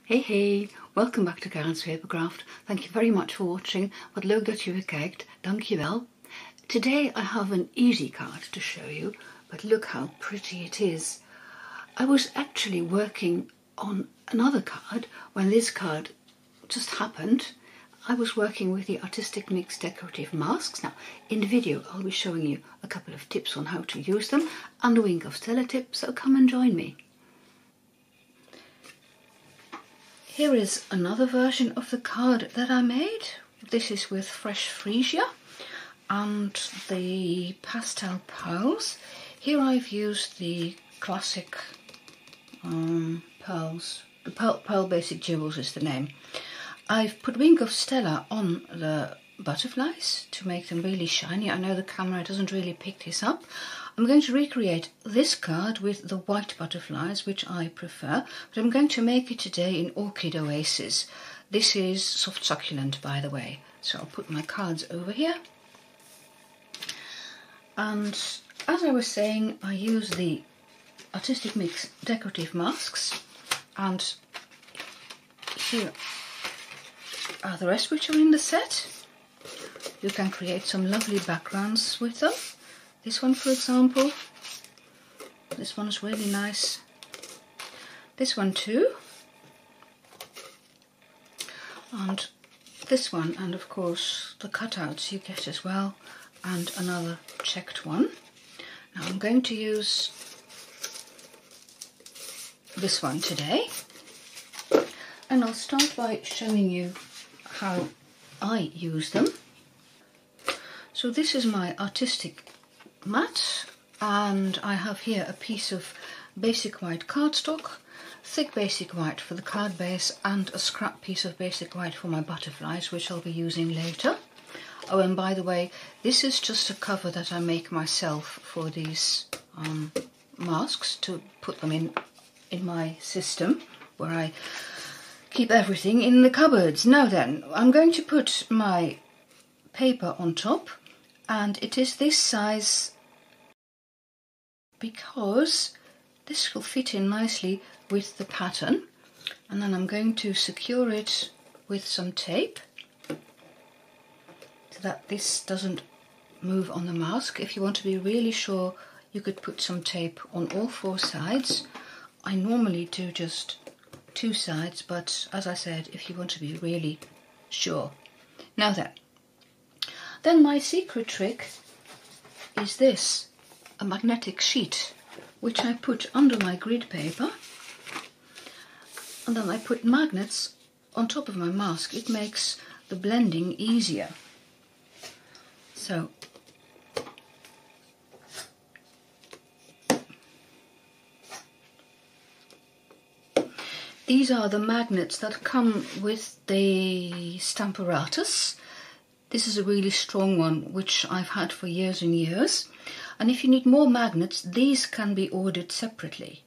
Hey, welcome back to Karen's Papercraft. Thank you very much for watching. Wat leuk dat je weer kijkt. Dankjewel. Today I have an easy card to show you, but look how pretty it is. I was actually working on another card when this card just happened. I was working with the Artistic Mix decorative masks. Now, in the video I'll be showing you a couple of tips on how to use them and a wink of Stella tip, so come and join me. Here is another version of the card that I made. This is with fresh freesia and the pastel pearls. Here I've used the classic pearls. The Pearl Basic Jewels is the name. I've put Wink of Stella on the butterflies to make them really shiny. I know the camera doesn't really pick this up. I'm going to recreate this card with the white butterflies, which I prefer, but I'm going to make it today in Orchid Oasis. This is soft succulent, by the way. So I'll put my cards over here. And as I was saying, I use the Artistic Mix decorative masks, and here are the rest which are in the set. You can create some lovely backgrounds with them. This one, for example, this one is really nice. This one too. And this one, and of course the cutouts you get as well, and another checked one. Now I'm going to use this one today, and I'll start by showing you how I use them. So this is my artistic mat, and I have here a piece of basic white cardstock, thick basic white for the card base, and a scrap piece of basic white for my butterflies, which I'll be using later. Oh, and by the way, this is just a cover that I make myself for these masks to put them in my system, where I keep everything in the cupboards. Now then, I'm going to put my paper on top, and it is this size because this will fit in nicely with the pattern. And then I'm going to secure it with some tape so that this doesn't move on the mask. If you want to be really sure, you could put some tape on all four sides. I normally do just two sides, but as I said, if you want to be really sure. Now then my secret trick is this, a magnetic sheet, which I put under my grid paper, and then I put magnets on top of my mask. It makes the blending easier. So these are the magnets that come with the Stamparatus. This is a really strong one, which I've had for years and years. And if you need more magnets, these can be ordered separately.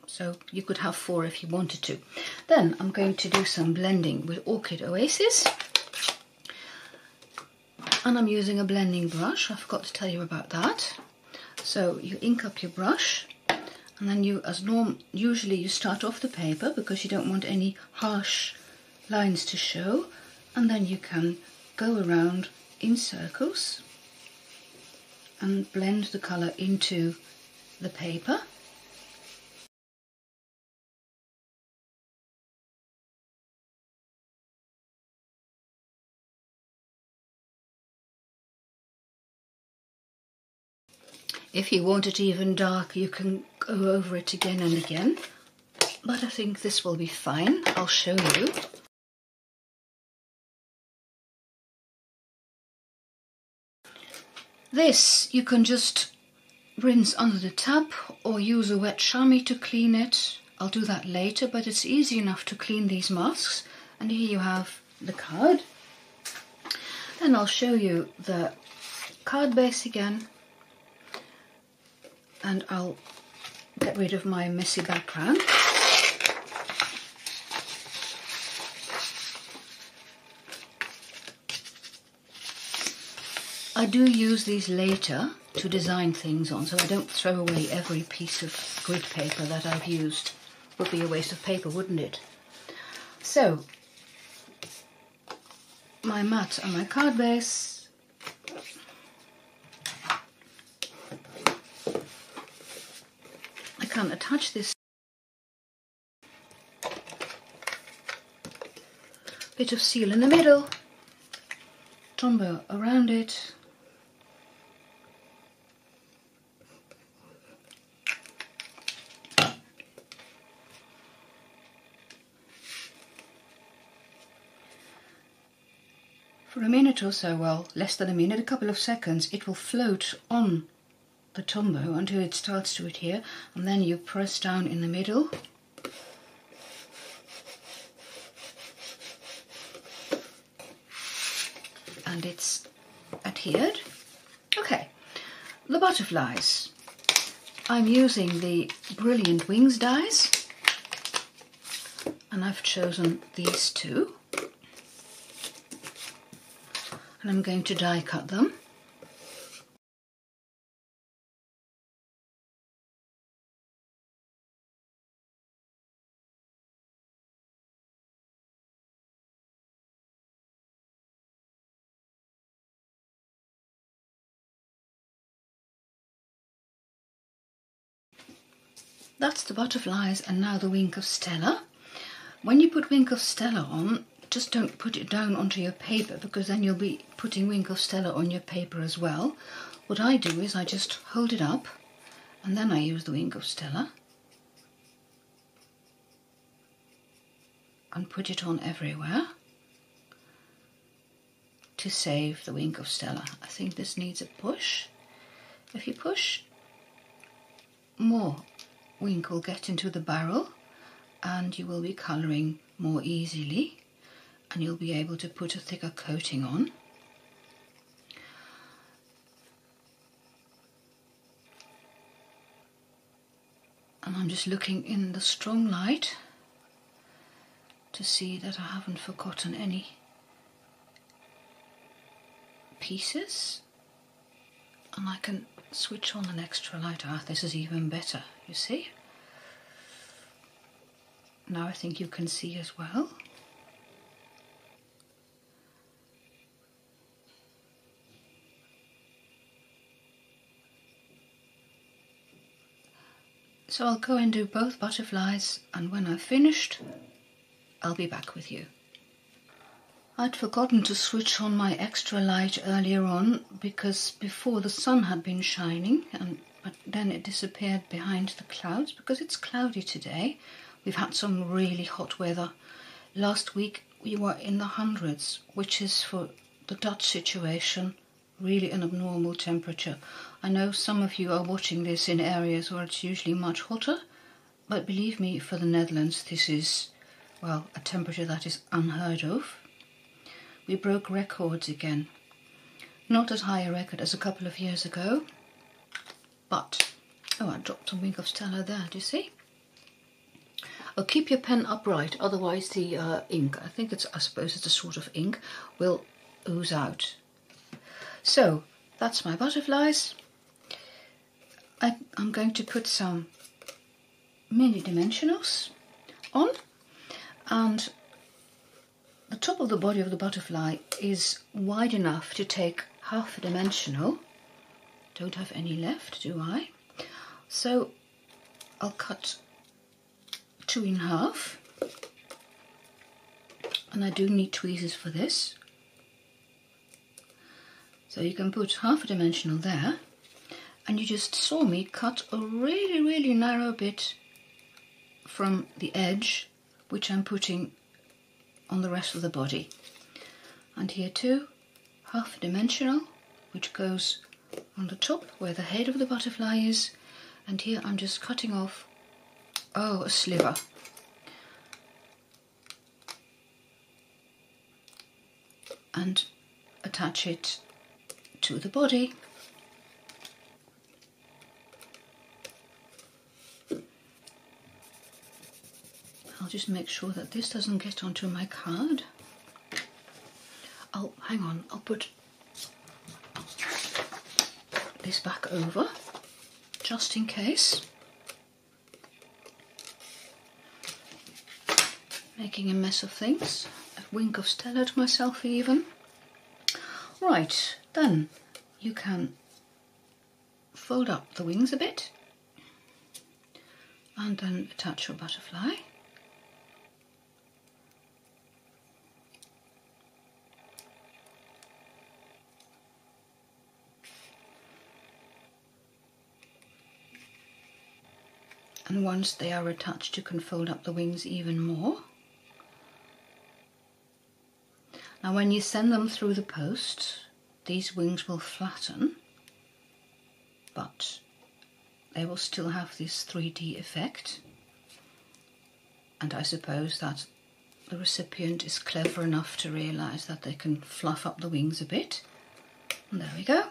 So you could have 4 if you wanted to. Then I'm going to do some blending with Orchid Oasis. And I'm using a blending brush. I forgot to tell you about that. So you ink up your brush, and then you, usually you start off the paper because you don't want any harsh lines to show, and then you can go around in circles and blend the colour into the paper. If you want it even darker, you can go over it again and again, but I think this will be fine. I'll show you. This you can just rinse under the tap or use a wet chamois to clean it. I'll do that later, but it's easy enough to clean these masks. And here you have the card. Then I'll show you the card base again, and I'll get rid of my messy background. I do use these later to design things on, so I don't throw away every piece of grid paper that I've used. Would be a waste of paper, wouldn't it? So, my mat and my card base. I can attach this bit of seal in the middle, Tombow around it, for a minute or so, well, less than a minute, a couple of seconds, it will float on the Tombow until it starts to adhere, and then you press down in the middle. And it's adhered. Okay, the butterflies. I'm using the Brilliant Wings dies, and I've chosen these two. And I'm going to die cut them. That's the butterflies, and now the Wink of Stella. When you put Wink of Stella on, just don't put it down onto your paper, because then you'll be putting Wink of Stella on your paper as well. What I do is I just hold it up, and then I use the Wink of Stella and put it on everywhere to save the Wink of Stella. I think this needs a push. If you push, more wink will get into the barrel and you will be colouring more easily, and you'll be able to put a thicker coating on. And I'm just looking in the strong light to see that I haven't forgotten any pieces, and I can switch on an extra light. Ah, this is even better, you see. Now I think you can see as well. So I'll go and do both butterflies, and when I've finished, I'll be back with you. I'd forgotten to switch on my extra light earlier on, because before the sun had been shining, but then it disappeared behind the clouds because it's cloudy today. We've had some really hot weather. Last week we were in the hundreds, which is, for the Dutch situation, really an abnormal temperature. I know some of you are watching this in areas where it's usually much hotter, but believe me, for the Netherlands this is, well, a temperature that is unheard of. We broke records again. Not as high a record as a couple of years ago, but, oh, I dropped some Wink of Stella there, do you see? Oh, keep your pen upright, otherwise the ink, I suppose it's a sort of ink, will ooze out. So, that's my butterflies. I'm going to put some mini dimensionals on, and the top of the body of the butterfly is wide enough to take half a dimensional. Don't have any left, do I? So I'll cut 2 in half, and I do need tweezers for this. So you can put half a dimensional there, and you just saw me cut a really, really narrow bit from the edge, which I'm putting on the rest of the body. And here too, half a dimensional, which goes on the top where the head of the butterfly is, and here I'm just cutting off, oh, a sliver. And attach it to the body. I'll just make sure that this doesn't get onto my card. Oh, hang on, I'll put this back over, just in case. making a mess of things. A wink of Stella to myself even. Right, then you can fold up the wings a bit and then attach your butterfly. And once they are attached, you can fold up the wings even more. Now when you send them through the post, these wings will flatten, but they will still have this 3D effect. And I suppose that the recipient is clever enough to realise that they can fluff up the wings a bit. And there we go.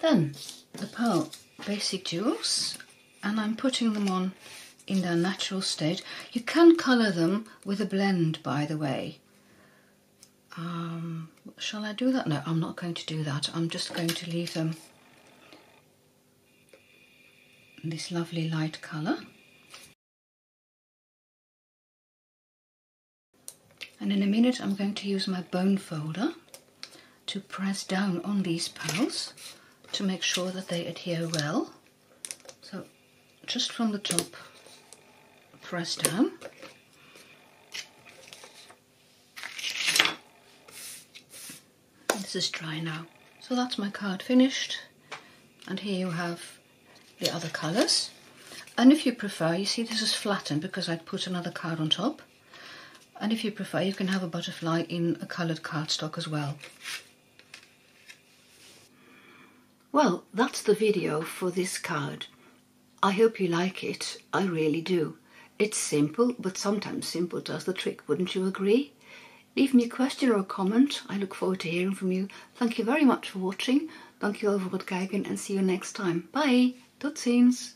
Then the Pearl Basic Jewels, and I'm putting them on in their natural state. You can colour them with a blend, by the way. Shall I do that? No, I'm not going to do that. I'm just going to leave them in this lovely light colour. And in a minute I'm going to use my bone folder to press down on these pearls to make sure that they adhere well. So just from the top, press down. This is dry now. So that's my card finished, and here you have the other colours. And if you prefer, you see this is flattened because I'd put another card on top, and if you prefer you can have a butterfly in a coloured cardstock as well. Well, that's the video for this card. I hope you like it, I really do. It's simple, but sometimes simple does the trick, wouldn't you agree? Leave me a question or a comment. I look forward to hearing from you. Thank you very much for watching. Dankjewel voor het kijken en see you next time. Bye. Tot ziens.